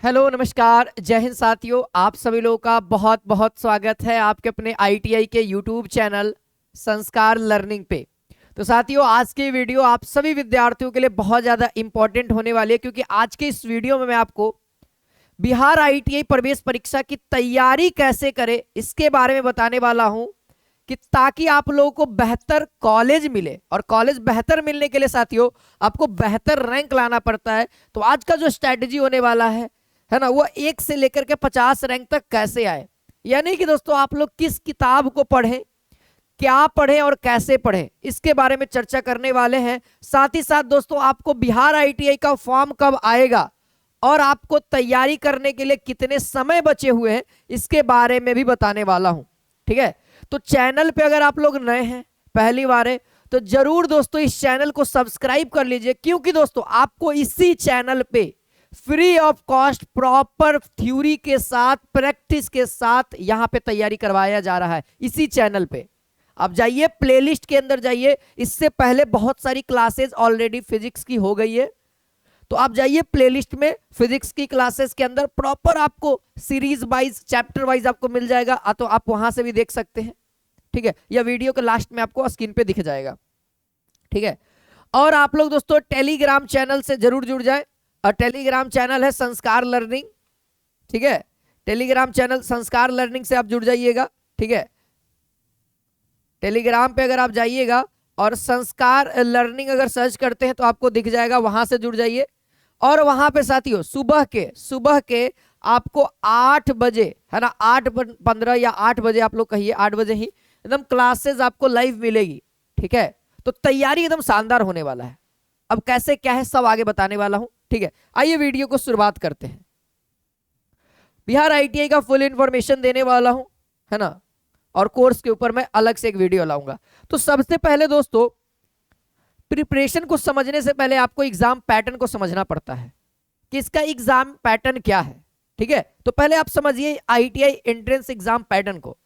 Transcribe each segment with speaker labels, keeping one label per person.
Speaker 1: Hello नमस्कार जय हिंद साथियों, आप सभी लोगों का बहुत बहुत स्वागत है आपके अपने आईटीआई के यूट्यूब चैनल संस्कार लर्निंग पे। तो साथियों, आज की वीडियो आप सभी विद्यार्थियों के लिए बहुत ज़्यादा इंपॉर्टेंट होने वाली है, क्योंकि आज के इस वीडियो में मैं आपको बिहार आईटीआई प्रवेश परीक्षा की तैयारी कैसे करें इसके बारे में बताने वाला हूं, कि ताकि आप लोगों को बेहतर कॉलेज मिले। और कॉलेज बेहतर मिलने के लिए साथियों आपको बेहतर रैंक लाना पड़ता है। तो आज का जो स्ट्रैटेजी होने वाला है ना, वो 1 से लेकर के 50 रैंक तक कैसे आए। यानी कि दोस्तों आप लोग किस किताब को पढ़ें, क्या पढ़ें और कैसे पढ़ें, इसके बारे में चर्चा करने वाले हैं। साथ ही साथ दोस्तों आपको बिहार आईटीआई का फॉर्म कब आएगा और आपको तैयारी करने के लिए कितने समय बचे हुए हैं, इसके बारे में भी बताने वाला हूं। ठीक है, तो चैनल पे अगर आप लोग नए हैं, पहली बार है, तो जरूर दोस्तों इस चैनल को सब्सक्राइब कर लीजिए, क्योंकि दोस्तों आपको इसी चैनल पे free of cost proper theory के साथ प्रैक्टिस के साथ यहां पे तैयारी करवाया जा रहा है। इसी चैनल पे आप जाइए, प्लेलिस्ट के अंदर जाइए। इससे पहले बहुत सारी क्लासेस ऑलरेडी फिजिक्स की हो गई है, तो आप जाइए प्लेलिस्ट में, फिजिक्स की क्लासेस के अंदर प्रॉपर आपको सीरीज वाइज चैप्टर वाइज आपको मिल जाएगा, तो आप वहां से भी देख सकते हैं। ठीक है, या वीडियो के लास्ट में आपको स्क्रीन पे दिख जाएगा। ठीक है, और आप लोग दोस्तों टेलीग्राम चैनल से जरूर जुड़ जाए, और टेलीग्राम चैनल है संस्कार लर्निंग। ठीक है, टेलीग्राम चैनल संस्कार लर्निंग से आप जुड़ जाइएगा। ठीक है, टेलीग्राम पे अगर आप जाइएगा और संस्कार लर्निंग अगर सर्च करते हैं तो आपको दिख जाएगा, वहां से जुड़ जाइए। और वहां पे साथियों सुबह के आपको 8 बजे, है ना, 8:15 या 8 बजे, आप लोग कहिए 8 बजे ही एकदम क्लासेस आपको लाइव मिलेगी। ठीक है, तो तैयारी एकदम शानदार होने वाला है। अब कैसे क्या है सब आगे बताने वाला हूं। ठीक है, आइए वीडियो को शुरुआत करते हैं। बिहार आईटीआई का फुल इंफॉर्मेशन देने वाला हूं, है ना, और कोर्स के ऊपर मैं अलग से एक वीडियो लाऊंगा। तो सबसे पहले दोस्तों प्रिपरेशन को समझने से पहले आपको एग्जाम पैटर्न को समझना पड़ता है कि इसका एग्जाम पैटर्न क्या है। ठीक है, तो पहले आप समझिए आईटीआई एंट्रेंस एग्जाम पैटर्न को।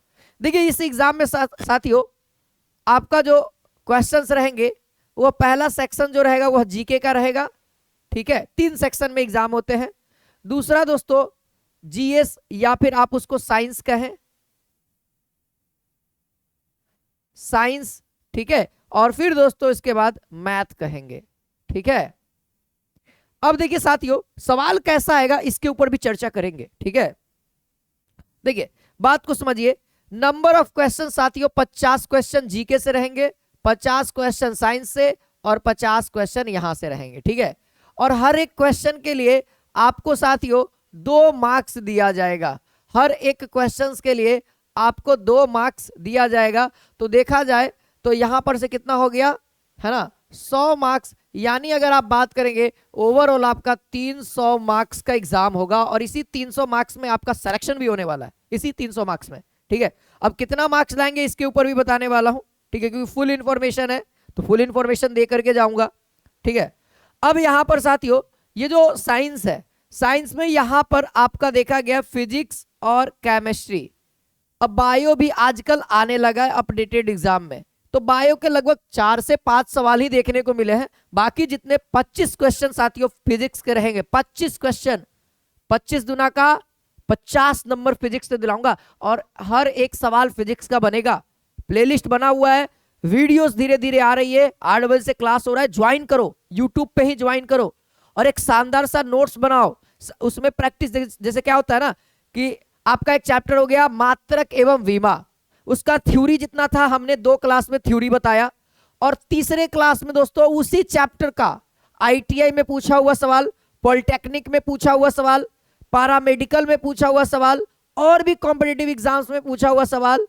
Speaker 1: देखिए इस एग्जाम में साथियों आपका जो क्वेश्चंस रहेंगे, वो पहला सेक्शन जो रहेगा वह जीके का रहेगा। ठीक है, 3 सेक्शन में एग्जाम होते हैं। दूसरा दोस्तों जीएस या फिर आप उसको साइंस कहें, साइंस। ठीक है, और फिर दोस्तों इसके बाद मैथ कहेंगे। ठीक है, अब देखिए साथियों सवाल कैसा आएगा इसके ऊपर भी चर्चा करेंगे। ठीक है, देखिए बात को समझिए। नंबर ऑफ क्वेश्चन साथियों 50 क्वेश्चन जीके से रहेंगे, 50 क्वेश्चन साइंस से, और 50 क्वेश्चन यहां से रहेंगे। ठीक है, और हर एक क्वेश्चन के लिए आपको साथियों 2 मार्क्स दिया जाएगा। हर एक क्वेश्चन के लिए आपको 2 मार्क्स दिया जाएगा। तो देखा जाए तो यहां पर से कितना हो गया, है ना, 100 मार्क्स। यानी अगर आप बात करेंगे ओवरऑल आपका 300 मार्क्स का एग्जाम होगा, और इसी 300 मार्क्स में आपका सिलेक्शन भी होने वाला है, इसी 300 मार्क्स में। ठीक है, अब कितना मार्क्स लाएंगे इसके ऊपर भी बताने वाला हूं। ठीक है, क्योंकि फुल इंफॉर्मेशन है तो फुल इंफॉर्मेशन दे करके जाऊंगा। ठीक है, अब यहां पर साथियों ये जो साइंस है, साइंस में यहां पर आपका देखा गया फिजिक्स और केमिस्ट्री। अब बायो भी आजकल आने लगा है अपडेटेड एग्जाम में, तो बायो के लगभग 4 से 5 सवाल ही देखने को मिले हैं। बाकी जितने 25 क्वेश्चन साथियों फिजिक्स के रहेंगे, 25 क्वेश्चन, 25 दुना का 50 नंबर फिजिक्स से दिलाऊंगा, और हर एक सवाल फिजिक्स का बनेगा। प्लेलिस्ट बना हुआ है, वीडियोस धीरे धीरे आ रही है, 8 बजे से क्लास हो रहा है, ज्वाइन करो, यूट्यूब पे ही ज्वाइन करो, और एक शानदार सा नोट्स बनाओ। उसमें प्रैक्टिस, जैसे क्या होता है ना कि आपका एक चैप्टर हो गया मात्रक एवं विमा, उसका थ्योरी जितना था हमने 2 क्लास में थ्योरी बताया, और तीसरे क्लास में दोस्तों उसी चैप्टर का आईटीआई में पूछा हुआ सवाल, पॉलिटेक्निक में पूछा हुआ सवाल, पैरामेडिकल में पूछा हुआ सवाल, और भी कॉम्पिटिटिव एग्जाम्स में पूछा हुआ सवाल,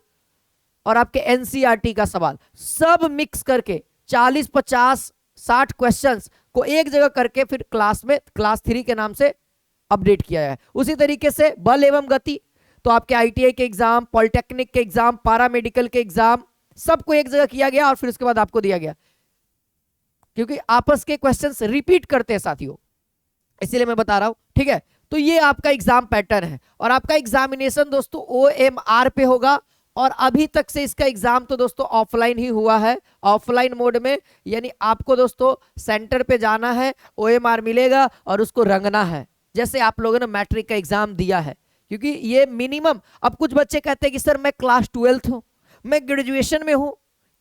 Speaker 1: और आपके एनसीईआरटी का सवाल, सब मिक्स करके 40, 50, 60 क्वेश्चंस को एक जगह करके फिर क्लास में क्लास 3 के नाम से अपडेट किया है। उसी तरीके से बल एवं गति, तो आपके आईटीआई के एग्जाम, पॉलिटेक्निक के एग्जाम, पैरामेडिकल के एग्जाम, सबको एक जगह किया गया और फिर उसके बाद आपको दिया गया, क्योंकि आपस के क्वेश्चंस रिपीट करते हैं साथियों, इसीलिए मैं बता रहा हूं। ठीक है, तो ये आपका एग्जाम पैटर्न है, और आपका एग्जामिनेशन दोस्तों OMR पे होगा। और अभी तक से इसका एग्जाम तो दोस्तों ऑफलाइन ही हुआ है, ऑफलाइन मोड में, यानी आपको दोस्तों सेंटर पे जाना है, OMR मिलेगा और उसको रंगना है। जैसे आप लोगों ने मैट्रिक का एग्जाम दिया है, क्योंकि ये मिनिमम, अब कुछ बच्चे कहते हैं कि सर मैं क्लास 12th हूं, मैं ग्रेजुएशन में हूं,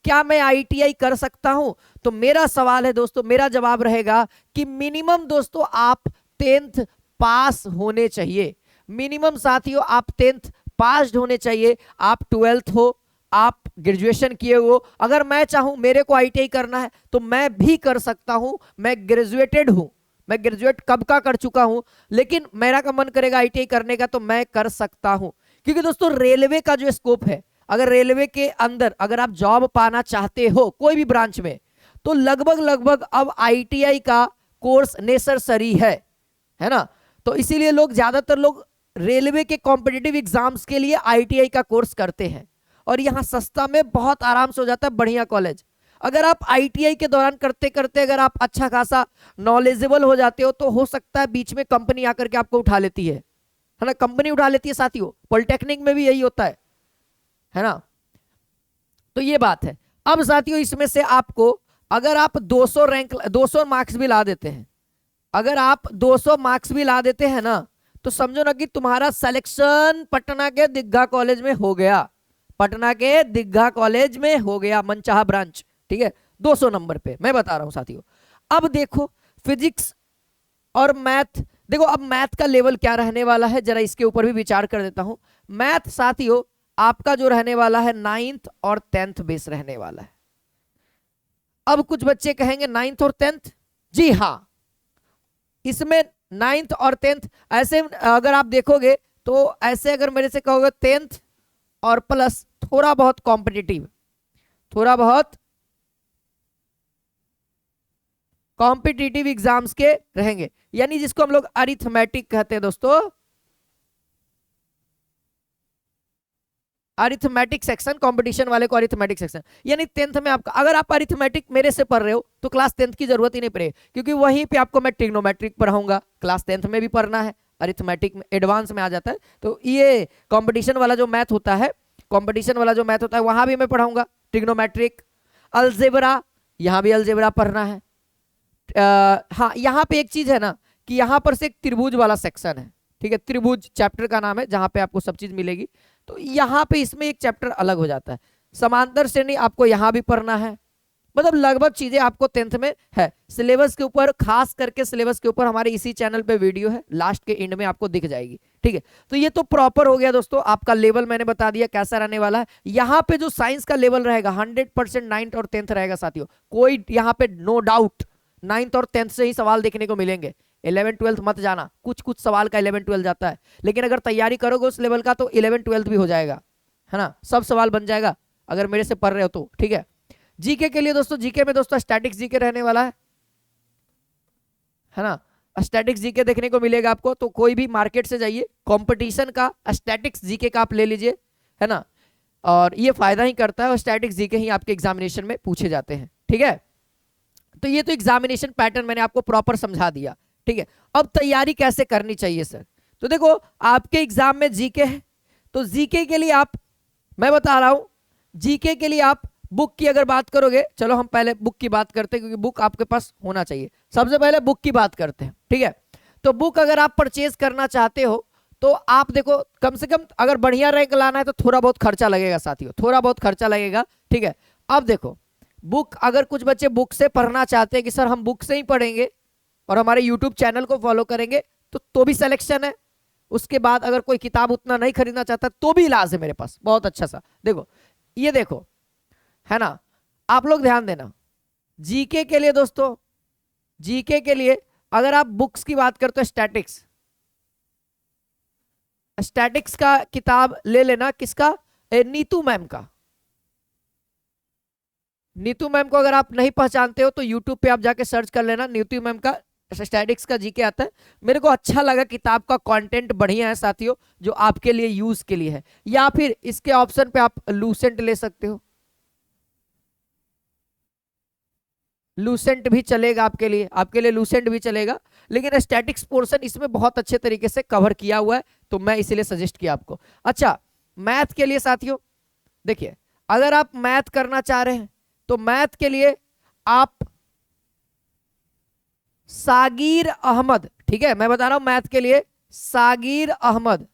Speaker 1: क्या मैं आईटीआई कर सकता हूं? तो मेरा सवाल है दोस्तों, मेरा जवाब रहेगा कि मिनिमम दोस्तों आप 10th पास होने चाहिए। मिनिमम साथियों आप 10th पास होने चाहिए। आप 12th हो, आप ग्रेजुएशन किए हो, अगर मैं चाहूं मेरे को आईटीआई करना है तो मैं भी कर सकता हूं। मैं ग्रेजुएटेड हूं, मैं ग्रेजुएट कब का कर चुका हूं, लेकिन मेरा का मन करेगा आईटीआई करने का तो मैं कर सकता हूं। क्योंकि दोस्तों रेलवे का जो स्कोप है, अगर रेलवे के अंदर अगर आप जॉब पाना चाहते हो कोई भी ब्रांच में, तो लगभग लगभग अब आईटीआई का कोर्स नेसेसरी है ना। तो इसीलिए लोग, ज्यादातर लोग रेलवे के कॉम्पिटिटिव एग्जाम्स के लिए आईटीआई का कोर्स करते हैं, और यहां सस्ता में बहुत आराम से हो जाता है, बढ़िया कॉलेज। अगर आप आईटीआई के दौरान करते करते अगर आप अच्छा खासा नॉलेजेबल हो जाते हो, तो हो सकता है बीच में कंपनी आकर के आपको उठा लेती है ना, कंपनी उठा लेती है साथियों। पॉलिटेक्निक में भी यही होता है ना। तो ये बात है। अब साथियों इसमें से आपको, अगर आप 200 रैंक 200 मार्क्स भी ला देते हैं, अगर आप 200 मार्क्स भी ला देते हैं ना, तो समझो ना कि तुम्हारा सिलेक्शन पटना के दीघा कॉलेज में हो गया, पटना के दीघा कॉलेज में हो गया, मनचाहा ब्रांच, ठीक है, 200 नंबर पे मैं बता रहा हूं साथियों। अब देखो फिजिक्स और मैथ, देखो अब मैथ का लेवल क्या रहने वाला है, जरा इसके ऊपर भी विचार कर देता हूं। मैथ साथियों आपका जो रहने वाला है 9th और 10th बेस रहने वाला है। अब कुछ बच्चे कहेंगे 9th और 10th, जी हाँ, इसमें 9th और 10th ऐसे अगर आप देखोगे तो ऐसे अगर मेरे से कहोगे 10th और प्लस थोड़ा बहुत कॉम्पिटिटिव, थोड़ा बहुत कॉम्पिटिटिव एग्जाम्स के रहेंगे, यानी जिसको हम लोग अरिथमेटिक कहते हैं दोस्तों, अरिथमेटिक सेक्शन, कंपटीशन वाले को अरिथमेटिक सेक्शन। यानी 10th में आपका, अगर आप अरिथमेटिक मेरे से पढ़ रहे हो तो क्लास 10th की जरूरत ही नहीं पड़ेगी, क्योंकि वहीं पे आपको मैं ट्रिग्नोमेट्रिक पढ़ाऊंगा, क्लास 10th में भी पढ़ना है, अरिथमेटिक में एडवांस में आ जाता है। तो ये कंपटीशन वाला जो मैथ होता है, कंपटीशन वाला जो मैथ होता है वहां भी मैं पढ़ाऊंगा ट्रिग्नोमेट्रिक। अलजेब्रा, यहां भी अलजेब्रा पढ़ना है। हाँ, यहाँ पे एक चीज है ना कि यहाँ पर से एक त्रिभुज वाला सेक्शन है, ठीक है, त्रिभुज चैप्टर का नाम है, जहां पे आपको सब चीज मिलेगी। तो यहाँ पे इसमें एक चैप्टर अलग हो जाता है, समांतर श्रेणी आपको यहाँ भी पढ़ना है। मतलब लगभग चीजें आपको 10th में है। सिलेबस के ऊपर, खास करके सिलेबस के ऊपर हमारे इसी चैनल पे वीडियो है, लास्ट के एंड में आपको दिख जाएगी, ठीक है। तो ये तो प्रॉपर हो गया दोस्तों, आपका लेवल मैंने बता दिया कैसा रहने वाला है। यहाँ पे जो साइंस का लेवल रहेगा 100% 9th और 10th रहेगा साथियों, कोई यहाँ पे नो डाउट 9th और 10th से ही सवाल देखने को मिलेंगे। 11th 12th मत जाना, कुछ कुछ सवाल का 11th 12th जाता है, लेकिन अगर तैयारी करोगे उस लेवल का तो 11th 12th भी हो जाएगा, है ना, सब सवाल बन जाएगा अगर मेरे से पढ़ रहे हो तो, ठीक है। जीके के लिए दोस्तों, जीके में दोस्तों स्टैटिक्स जीके रहने वाला है ना, स्टैटिक्स जीके देखने को मिलेगा आपको। तो कोई भी मार्केट से जाइए, कंपटीशन का स्टैटिक्स जीके का आप ले लीजिए, है ना, और ये फायदा ही करता है, और स्टैटिक्स जीके ही आपके एग्जामिनेशन में पूछे जाते हैं, ठीक है। तो ये तो एग्जामिनेशन पैटर्न मैंने आपको प्रॉपर समझा दिया, ठीक है। अब तैयारी कैसे करनी चाहिए सर, तो देखो आपके एग्जाम में जीके है, तो जीके के लिए आप, मैं बता रहा हूं, जीके के लिए आप बुक की अगर बात करोगे, चलो हम पहले बुक की बात करते हैं, क्योंकि बुक आपके पास होना चाहिए। सबसे पहले बुक की बात करते हैं, ठीक है। तो बुक अगर आप परचेज करना चाहते हो तो आप देखो, कम से कम अगर बढ़िया रैंक लाना है तो थोड़ा बहुत खर्चा लगेगा साथियों, थोड़ा बहुत खर्चा लगेगा, ठीक है। अब देखो बुक, अगर कुछ बच्चे बुक से पढ़ना चाहते हैं कि सर हम बुक से ही पढ़ेंगे और हमारे यूट्यूब चैनल को फॉलो करेंगे, तो भी सिलेक्शन है। उसके बाद अगर कोई किताब उतना नहीं खरीदना चाहता तो भी इलाज है मेरे पास बहुत अच्छा सा। देखो ये देखो, है ना, आप लोग ध्यान देना, जीके के लिए दोस्तों, जीके के लिए अगर आप बुक्स की बात करते हो, स्टैटिक्स, स्टैटिक्स का किताब ले लेना, किसका, नीतू मैम का। नीतू मैम को अगर आप नहीं पहचानते हो तो यूट्यूब पे आप जाके सर्च कर लेना, नीतू मैम का स्टैटिक्स का जीके आता है। मेरे को अच्छा लगा, किताब का कंटेंट बढ़िया है साथियों, जो आपके लिए यूज के लिए है। या फिर इसके ऑप्शन पे आप लूसेंट ले सकते हो, लूसेंट भी चलेगा आपके लिए लूसेंट भी चलेगा, लेकिन स्टैटिक्स पोर्शन इसमें बहुत अच्छे तरीके से कवर किया हुआ है, तो मैं इसीलिए सजेस्ट किया आपको। अच्छा, मैथ के लिए साथियों देखिए, अगर आप मैथ करना चाह रहे हैं तो मैथ के लिए आप सागिर अहमद, ठीक है, मैं बता रहा हूं मैथ के लिए, सागिर अहमद,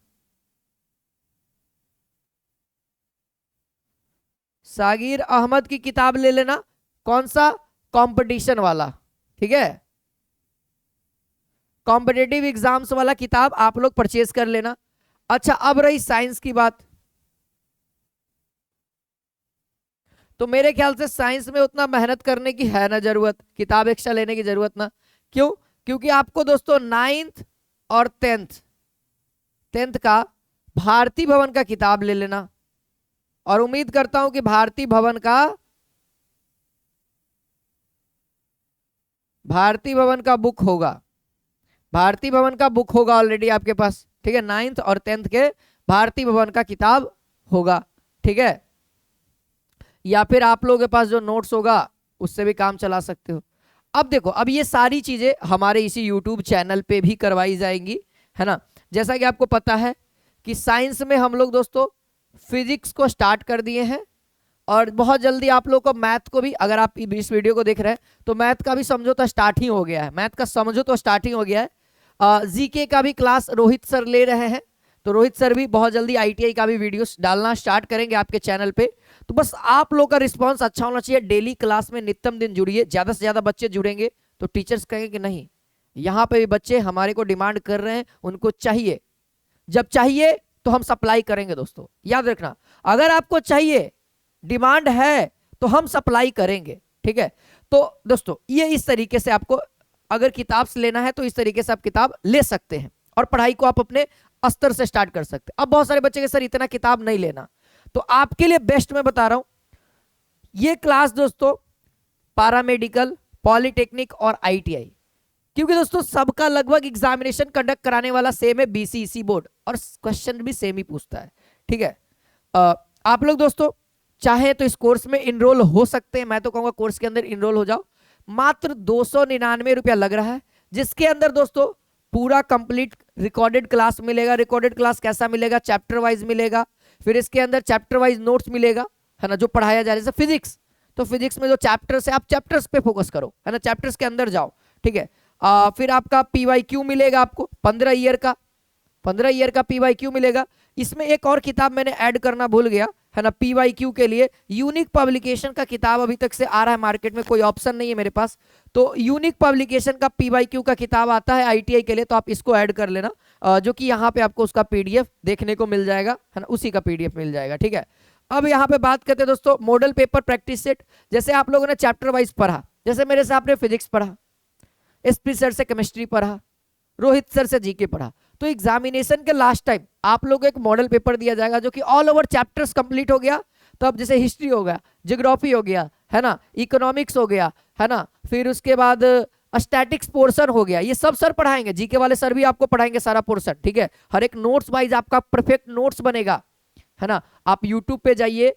Speaker 1: सागिर अहमद की किताब ले लेना। कौन सा? कंपटीशन वाला, ठीक है, कॉम्पिटेटिव एग्जाम्स वाला किताब आप लोग परचेज कर लेना। अच्छा, अब रही साइंस की बात, तो मेरे ख्याल से साइंस में उतना मेहनत करने की है ना जरूरत, किताब एक्स्ट्रा लेने की जरूरत ना। क्यों? क्योंकि आपको दोस्तों 9th और 10th का भारती भवन का किताब ले लेना, और उम्मीद करता हूं कि भारती भवन का बुक होगा, भारती भवन का बुक होगा ऑलरेडी आपके पास, ठीक है, 9th और 10th के भारती भवन का किताब होगा, ठीक है, या फिर आप लोगों के पास जो नोट्स होगा उससे भी काम चला सकते हो। अब देखो, अब ये सारी चीजें हमारे इसी यूट्यूब चैनल पे भी करवाई जाएंगी, है ना। जैसा कि आपको पता है कि साइंस में हम लोग दोस्तों फिजिक्स को स्टार्ट कर दिए हैं, और बहुत जल्दी आप लोग को मैथ को भी, अगर आप इस वीडियो को देख रहे हैं तो मैथ का भी समझौता स्टार्ट ही हो गया है, मैथ का समझौता स्टार्ट ही हो गया है। जीके का भी क्लास रोहित सर ले रहे हैं, तो रोहित सर भी बहुत जल्दी आईटीआई का भी वीडियोस डालना स्टार्ट करेंगे आपके चैनल पे। तो बस आप लोग का रिस्पांस अच्छा होना चाहिए, डेली क्लास में नित्यम दिन जुड़िए, ज्यादा से ज्यादा बच्चे जुड़ेंगे तो टीचर्स कहेंगे कि नहीं, यहाँ पे भी बच्चे हमारे को डिमांड कर रहे हैं, उनको चाहिए, जब चाहिए तो हम सप्लाई करेंगे। दोस्तों याद रखना, अगर आपको चाहिए, डिमांड है, तो हम सप्लाई करेंगे, ठीक है। तो दोस्तों ये इस तरीके से आपको अगर किताब से लेना है तो इस तरीके से आप किताब ले सकते हैं, और पढ़ाई को आप अपने स्तर से स्टार्ट कर सकते हैं। अब बहुत सारे बच्चे के सर इतना किताब नहीं लेना, तो आपके लिए बेस्ट मैं बता रहा हूं, ये क्लास दोस्तों पैरामेडिकल, पॉलिटेक्निक और आईटीआई, क्योंकि दोस्तों सबका लगभग एग्जामिनेशन कंडक्ट कराने वाला सेम है, बीसीईसी बोर्ड, और क्वेश्चन भी सेम ही पूछता है, ठीक है। आप लोग दोस्तों चाहे तो इस कोर्स में इनरोल हो सकते हैं, मैं तो कहूंगा कोर्स के अंदर इनरोल हो जाओ, मात्र 299 रुपया लग रहा है, जिसके अंदर दोस्तों पूरा कंप्लीट रिकॉर्डेड क्लास मिलेगा। रिकॉर्डेड क्लास कैसा मिलेगा? चैप्टर वाइज मिलेगा, फिर इसके अंदर चैप्टर वाइज नोट्स मिलेगा, है ना, जो पढ़ाया जा रहा है। जैसे फिजिक्स, तो फिजिक्स में जो चैप्टर्स है आप चैप्टर्स पे फोकस करो, है ना, चैप्टर्स के अंदर जाओ, ठीक है। फिर आपका पीवाईक्यू मिलेगा आपको 15 ईयर का पीवाईक्यू मिलेगा। इसमें एक और किताब मैंने ऐड करना भूल गया, है ना, पीवाईक्यू के लिए यूनिक पब्लिकेशन का किताब अभी तक से आ रहा है मार्केट में, कोई ऑप्शन नहीं है मेरे पास, तो यूनिक पब्लिकेशन का पीवाईक्यू का किताब आता है आईटीआई के लिए, तो आप इसको ऐड कर लेना, जो कि यहाँ पे आपको उसका पीडीएफ देखने को मिल जाएगा, है ना, उसी का पीडीएफ मिल जाएगा, ठीक है। अब यहाँ पे बात करते हैं दोस्तों मॉडल पेपर प्रैक्टिस सेट। जैसे आप लोगों ने चैप्टर वाइज पढ़ा, जैसे मेरे से आपने फिजिक्स पढ़ा, एसपी सर से केमिस्ट्री पढ़ा, रोहित सर से जीके पढ़ा, तो एग्जामिनेशन के लास्ट टाइम आप लोगों को एक मॉडल पेपर दिया जाएगा जो कि ऑल ओवर चैप्टर्स कंप्लीट हो गया। तो अब जैसे हिस्ट्री हो गया, ज्योग्राफी हो गया, है ना, इकोनॉमिक्स हो गया, है ना, फिर उसके बाद स्टैटिक्स पोर्शन हो गया, ये सब सर पढ़ाएंगे, जीके वाले सर भी आपको पढ़ाएंगे सारा पोर्शन, ठीक है। हर एक नोट्स वाइज आपका परफेक्ट नोट्स बनेगा, है ना। आप यूट्यूब पे जाइए,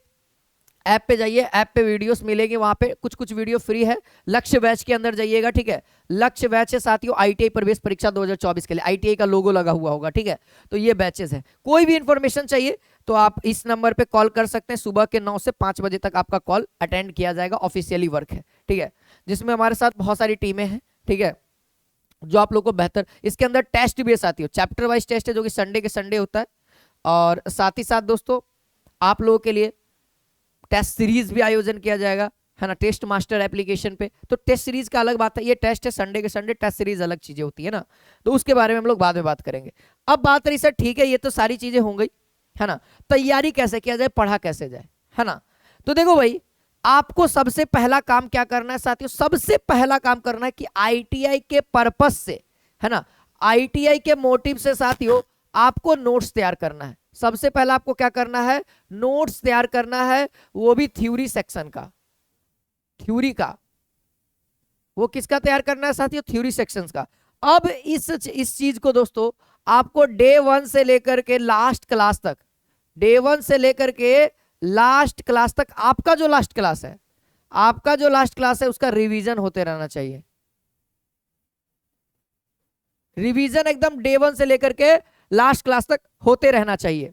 Speaker 1: ऐप पे जाइए, ऐप पे वीडियोस मिलेंगे, वहां पे कुछ कुछ वीडियो फ्री है। लक्ष्य बैच के अंदर जाइएगा, ठीक है, लक्ष्य बैच है साथियों, आईटीआई प्रवेश परीक्षा 2024 के लिए, आईटीआई का लोगो लगा हुआ होगा, ठीक है। तो ये बैचेस है, कोई भी इंफॉर्मेशन चाहिए तो आप इस नंबर पे कॉल कर सकते हैं, सुबह के 9 से 5 बजे तक आपका कॉल अटेंड किया जाएगा, ऑफिशियली वर्क है, ठीक है, जिसमें हमारे साथ बहुत सारी टीमें हैं, ठीक है, जो आप लोग को बेहतर, इसके अंदर टेस्ट भी है साथियों, चैप्टर वाइज टेस्ट है जो कि संडे के संडे होता है, और साथ ही साथ दोस्तों आप लोगों के लिए टेस्ट सीरीज भी आयोजन किया जाएगा, है ना, टेस्ट मास्टर एप्लीकेशन पे। तो टेस्ट सीरीज का अलग बात है, ये टेस्ट है संडे के संडे, टेस्ट सीरीज अलग चीजें होती है ना, तो उसके बारे में हम लोग बाद में बात करेंगे। अब बात रही सर, ठीक है, ये तो सारी चीजें हो गई, है ना, तैयारी कैसे किया जाए, पढ़ा कैसे जाए, है ना। तो देखो भाई, आपको सबसे पहला काम क्या करना है साथियों, सबसे पहला काम करना है कि आईटीआई के पर्पस से, है ना, आईटीआई के मोटिव से साथियों आपको नोट्स तैयार करना है। सबसे पहला आपको क्या करना है, नोट्स तैयार करना है, वो भी थ्योरी सेक्शन का, थ्योरी का, वो किसका तैयार करना है साथियों, थ्योरी सेक्शंस का। अब इस चीज को दोस्तों आपको डे 1 से लेकर के लास्ट क्लास तक, डे 1 से लेकर के लास्ट क्लास तक, आपका जो लास्ट क्लास है, आपका जो लास्ट क्लास है उसका रिवीजन होते रहना चाहिए, रिवीजन एकदम डे 1 से लेकर के लास्ट क्लास तक होते रहना चाहिए,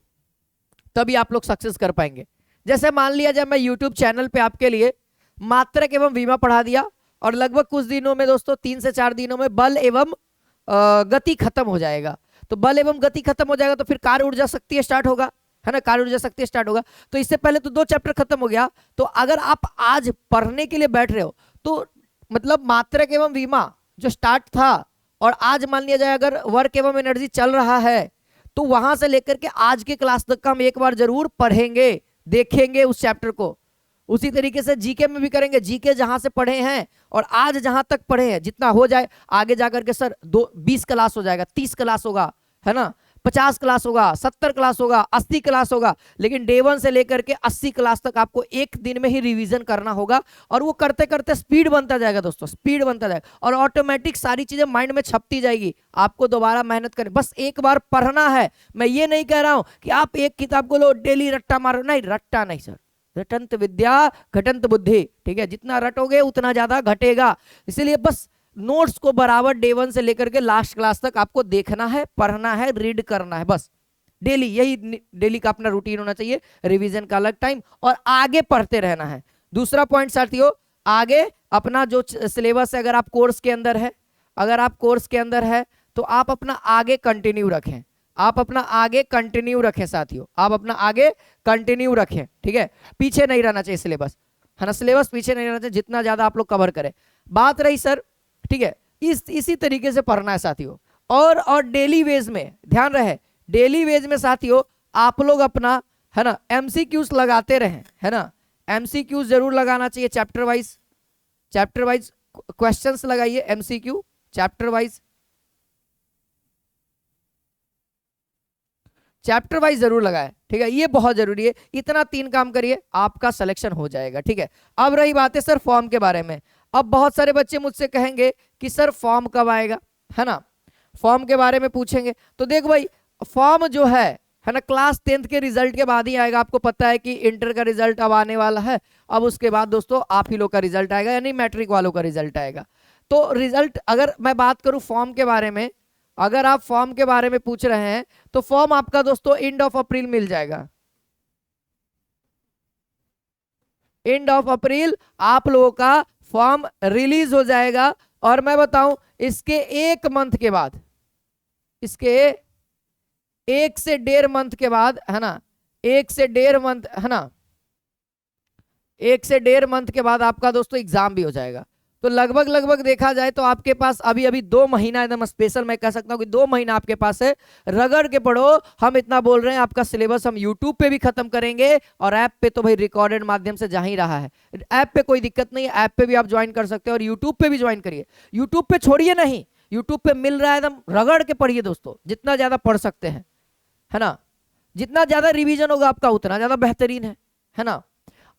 Speaker 1: तभी आप लोग सक्सेस कर पाएंगे। जैसे मान लिया जब मैं यूट्यूब चैनल पे आपके लिए मात्रक एवं विमा पढ़ा दिया, और लगभग कुछ दिनों में दोस्तों 3 से 4 दिनों में बल एवं गति खत्म हो जाएगा। तो बल एवं गति खत्म हो जाएगा तो फिर कार्य ऊर्जा शक्ति स्टार्ट होगा, है ना, कार्य ऊर्जा शक्ति स्टार्ट होगा। तो इससे पहले तो 2 चैप्टर खत्म हो गया। तो अगर आप आज पढ़ने के लिए बैठ रहे हो तो मतलब मात्रक एवं विमा जो स्टार्ट था और आज मान लिया जाए अगर वर्क एवं एनर्जी चल रहा है तो वहां से लेकर के आज के क्लास तक का हम एक बार जरूर पढ़ेंगे, देखेंगे उस चैप्टर को। उसी तरीके से जीके में भी करेंगे, जीके जहां से पढ़े हैं और आज जहां तक पढ़े हैं जितना हो जाए, आगे जाकर के सर 20 क्लास हो जाएगा, 30 क्लास होगा, है ना, 50 क्लास होगा, 70 क्लास होगा, 80 क्लास होगा, लेकिन डे 1 से लेकर के 80 क्लास तक आपको एक दिन में ही रिवीजन करना होगा। और वो करते करते स्पीड बनता जाएगा दोस्तों, स्पीड बनता जाएगा और ऑटोमेटिक सारी चीजें माइंड में छपती जाएगी। आपको दोबारा मेहनत करें, बस एक बार पढ़ना है। मैं ये नहीं कह रहा हूं कि आप एक किताब को लो डेली रट्टा मारो, नहीं, रट्टा नहीं सर, रटंत विद्या घटंत बुद्धि, ठीक है, जितना रटोगे उतना ज्यादा घटेगा। इसीलिए बस नोट्स को बराबर डे 1 से लेकर के लास्ट क्लास तक आपको देखना है, पढ़ना है, रीड करना है, बस डेली, यही डेली का अपना रूटीन होना चाहिए। रिवीजन का अलग टाइम और आगे पढ़ते रहना है। दूसरा पॉइंट साथियों, आगे अपना जो सिलेबस है, अगर आप कोर्स के अंदर है, अगर आप कोर्स के अंदर है तो आप अपना आगे कंटिन्यू रखें, आप अपना आगे कंटिन्यू रखें साथियों, आप अपना आगे कंटिन्यू रखें, ठीक है, पीछे नहीं रहना चाहिए सिलेबस, है ना, सिलेबस पीछे नहीं रहना चाहिए, जितना ज्यादा आप लोग कवर करें। बात रही सर, ठीक है, इसी तरीके से पढ़ना है साथियों। और डेली वेज में ध्यान रहे, डेली वेज में साथियों आप लोग अपना, है ना, एमसीक्यूज लगाते रहें, है ना, एमसीक्यूज जरूर लगाना चाहिए। चैप्टर वाइज क्वेश्चंस लगाइए, एमसीक्यू चैप्टर वाइज जरूर लगाए, ठीक है, ये बहुत जरूरी है। इतना 3 काम करिए, आपका सिलेक्शन हो जाएगा, ठीक है। अब रही बात है सर फॉर्म के बारे में। अब बहुत सारे बच्चे मुझसे कहेंगे कि सर फॉर्म कब आएगा, है ना, फॉर्म के बारे में पूछेंगे। तो देख भाई, फॉर्म जो है ना, क्लास 10th के रिजल्ट के बाद ही आएगा। आपको पता है कि इंटर का रिजल्ट अब आने वाला है, अब उसके बाद दोस्तों आप ही लोग का रिजल्ट आएगा, यानी मैट्रिक वालों का रिजल्ट आएगा। तो रिजल्ट, अगर मैं बात करूं फॉर्म के बारे में, अगर आप फॉर्म के बारे में पूछ रहे हैं तो फॉर्म आपका दोस्तों एंड ऑफ अप्रैल मिल जाएगा। एंड ऑफ अप्रैल आप लोगों का फॉर्म रिलीज हो जाएगा। और मैं बताऊं, इसके 1 मंथ के बाद, इसके 1 से 1.5 मंथ के बाद, है ना, 1 से 1.5 मंथ, है ना, 1 से 1.5 मंथ के बाद आपका दोस्तों एग्जाम भी हो जाएगा। तो लगभग देखा जाए तो आपके पास अभी 2 महीना, एकदम स्पेशल मैं कह सकता हूं कि 2 महीना आपके पास है, रगड़ के पढ़ो। हम इतना बोल रहे हैं, आपका सिलेबस हम यूट्यूब पे भी खत्म करेंगे और ऐप पे तो भाई रिकॉर्डेड माध्यम से जा ही रहा है। ऐप पे कोई दिक्कत नहीं है, ऐप पे भी आप ज्वाइन कर सकते हो और यूट्यूब पे भी ज्वाइन करिए। यूट्यूब पे छोड़िए नहीं, यूट्यूब पे मिल रहा है, एकदम रगड़ के पढ़िए दोस्तों, जितना ज्यादा पढ़ सकते हैं, है ना, जितना ज्यादा रिवीजन होगा आपका उतना ज्यादा बेहतरीन है ना।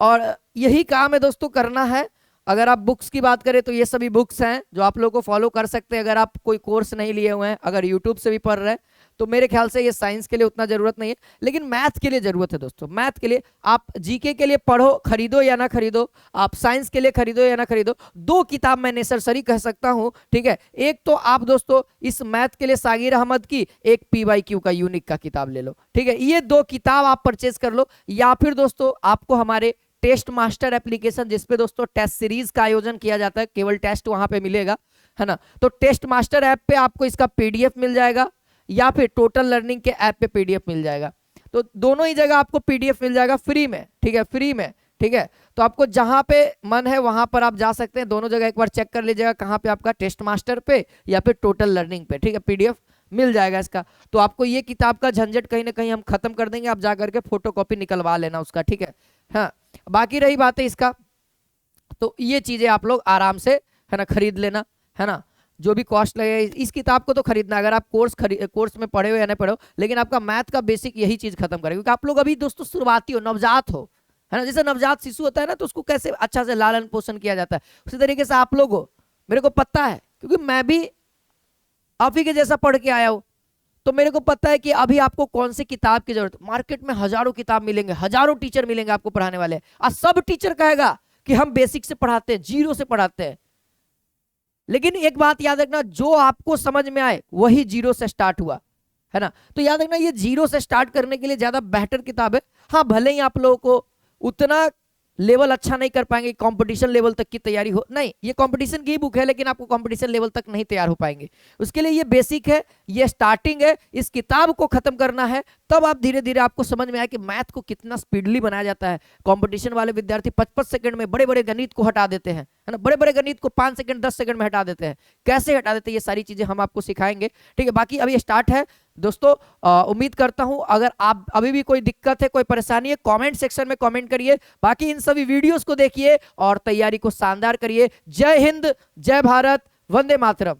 Speaker 1: और यही काम है दोस्तों, करना है। अगर आप बुक्स की बात करें तो ये सभी बुक्स हैं जो आप लोगों को फॉलो कर सकते हैं। अगर आप कोई कोर्स नहीं लिए हुए हैं, अगर यूट्यूब से भी पढ़ रहे हैं, तो मेरे ख्याल से ये साइंस के लिए उतना जरूरत नहीं है, लेकिन मैथ के लिए जरूरत है दोस्तों। मैथ के लिए आप जीके के लिए पढ़ो, खरीदो या ना खरीदो, आप साइंस के लिए खरीदो या ना खरीदो, 2 किताब मैं नेसेसरी कह सकता हूं, ठीक है। एक तो आप दोस्तों इस मैथ के लिए सागिर अहमद की, एक PYQ का यूनिक का किताब ले लो, ठीक है। ये 2 किताब आप परचेज कर लो, या फिर दोस्तों आपको हमारे टेस्ट मास्टर एप्लीकेशन, जिसपे दोस्तों टेस्ट सीरीज का आयोजन किया जाता है, केवल टेस्ट वहां पे मिलेगा, है ना। तो टेस्ट मास्टर ऐप पे आपको इसका PDF मिल जाएगा या फिर टोटल लर्निंग के ऐप पे PDF मिल जाएगा। तो दोनों ही जगह आपको PDF मिल जाएगा फ्री में, ठीक है, फ्री में, ठीक है। तो आपको जहां पे मन है वहां पर आप जा सकते हैं, दोनों जगह एक बार चेक कर लीजिएगा कहां पे आपका टेस्ट मास्टर पे या फिर टोटल लर्निंग पे, ठीक है, PDF मिल जाएगा इसका। तो आपको ये किताब का झंझट कहीं ना कहीं हम खत्म कर देंगे, आप जाकर के फोटोकॉपी निकलवा लेना उसका, ठीक है। हाँ, बाकी रही बात है इसका, तो ये चीजें आप लोग आराम से, है ना, खरीद लेना, है ना, जो भी कॉस्ट लगे इस किताब को तो खरीदना। अगर आप कोर्स में पढ़े हो या नहीं पढ़े हो, लेकिन आपका मैथ का बेसिक यही चीज खत्म करेगा, क्योंकि आप लोग अभी दोस्तों शुरुआती हो, नवजात हो, है ना। जैसे नवजात शिशु होता है ना, तो उसको कैसे अच्छा से लालन पोषण किया जाता है, उसी तरीके से आप लोग हो, मेरे को पता है, क्योंकि मैं भी आप ही के जैसा पढ़ के आया हूं। तो मेरे को पता है कि अभी आपको कौन सी किताब की जरूरत। मार्केट में हजारों किताब मिलेंगे, हजारों टीचर मिलेंगे आपको पढ़ाने वाले, और सब टीचर कहेगा कि हम बेसिक से पढ़ाते हैं, 0 से पढ़ाते हैं। लेकिन एक बात याद रखना, जो आपको समझ में आए वही 0 से स्टार्ट हुआ, है ना। तो याद रखना, ये 0 से स्टार्ट करने के लिए ज्यादा बेहतर किताब है। हाँ, भले ही आप लोगों को उतना लेवल अच्छा नहीं कर पाएंगे, कंपटीशन लेवल तक की तैयारी हो नहीं, ये कंपटीशन की ही बुक है लेकिन आपको कंपटीशन लेवल तक नहीं तैयार हो पाएंगे। उसके लिए ये बेसिक है, ये स्टार्टिंग है, इस किताब को खत्म करना है, तब आप धीरे धीरे आपको समझ में आए कि मैथ को कितना स्पीडली बनाया जाता है। कंपटीशन वाले विद्यार्थी 55 सेकंड में बड़े बड़े गणित को हटा देते हैं, है ना, बड़े बड़े गणित को 5 सेकंड 10 सेकंड में हटा देते हैं, कैसे हटा देते हैं ये सारी चीजें हम आपको सिखाएंगे। ठीक है, बाकी अभी स्टार्ट है दोस्तों। उम्मीद करता हूं अगर आप अभी भी कोई दिक्कत है, कोई परेशानी है, कमेंट सेक्शन में कमेंट करिए। बाकी इन सभी वीडियोस को देखिए और तैयारी को शानदार करिए। जय हिंद, जय भारत, वंदे मातरम।